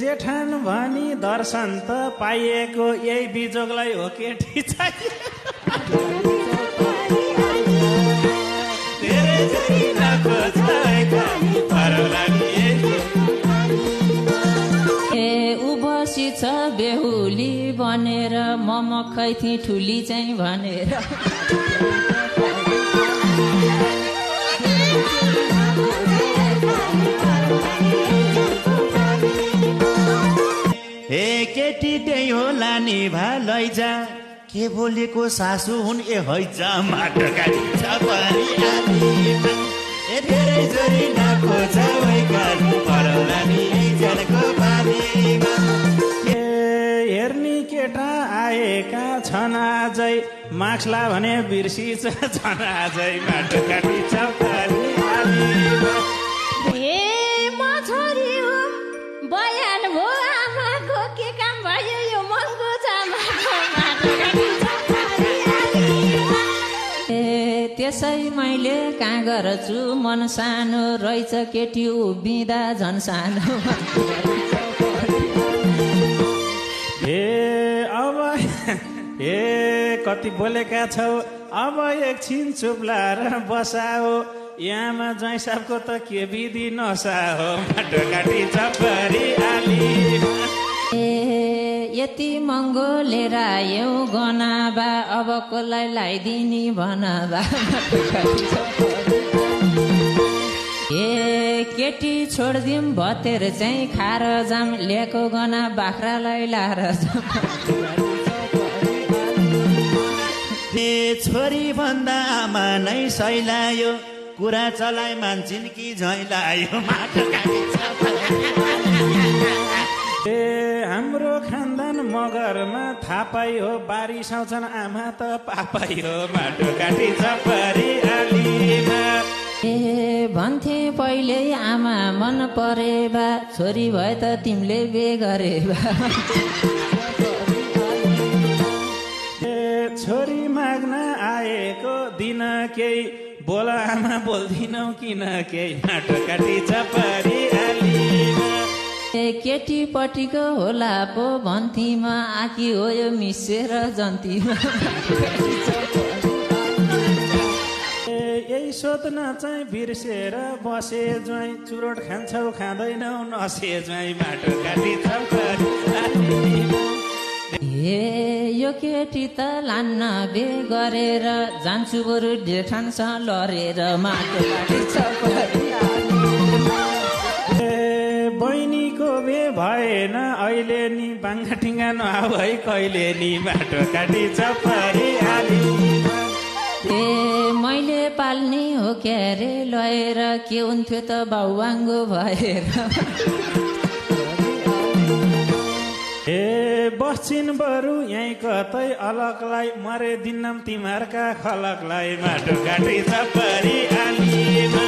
जेठान भनी दर्शन त पाइएको यही बिजोगलाई हो केटी चाहियो उभसी छ बेहुली बनेर मम खैथी ठुली चाहिँ भनेर हे केटी त्यही होला नि लैजा के बोलेको सासु हुन् ए हैजा माटो काटिन्छ पानी आलीमा ए धेरै जोरी नाको छाउै काट्नु परौला नि जनको पानीमा हेर्नी केटा आएका छन् आजै माक्सला भने बिर्सिछ छन् आजै माटो काटिन्छ पानी आलीमा ए म छोरी हुँ बयान भो आमाको के काम भयो यो मङ्गो जामाको माटो काटिन्छ पानी आलीमा ए त्यसै मैले कहाँ गर्छु मन सानो रहेछ केटी उभिँदा झन् सानो ए कति बोलेका छौ अब एकछिन चुप लाएर बसाओ यहाँमा ज्वाइँ साहबको त के विधि नसा हो माटो काटिन्छ पानी आलीमा ए यति महँगो लिएर आयौ गनाबा अबकोलाई लगाइदिने भनबा ए केटी छोडिदिउँ भतेर चाहिँ खाएर जाम ल्याएको गना बाख्रालाई लाएर जाम छोरी भन्दा आमा नै सैलायो कुरा चलाइ मान्छन् कि झैलायो माटो काटिन्छ ए हाम्रो खानदान मगरमा थापाई हो बारी साउँछन् आमा त पापाई हो माटो काटिन्छ पानी आलीमा ए भन्थे पहिले आमा मन परे बा छोरी भए त तिमीले बे गरे बा छोरी माग्न आएको दिन केही बोल आमा बोल्दिनौ किन केही माटो काटिन्छ पानी आलीमा ए केटीपट्टिको होला पो भन्थीमा आकी हो यो मिसेर जन्तीमा यही सोध्न चाहिँ बिर्सेर बसे ज्वाइँ चुरोट खान्छौ खाँदैनौ नसे ज्वाइँ माटो काटिन्छ पानी आलीमा ए यो केटी त लान्न बे गरेर जान्छु बरु जेठानसँग लरेर माटो काटिन्छ पानी आलीमा ए बहिनीको बे भएन अहिले नि बाङ्गाटिङ्गा नभई कहिले नि माटो काटिन्छ पानी आलीमा ए मैले पाल्ने हो क्यारे लएर के हुन्थ्यो त बाउवाङ्गो भएर ए बस्छिन् बरु यहीँ कतै अलगलाई मरे दिन्नम तिमीहरूका खलकलाई माटो काटिन्छ पानी आलीमा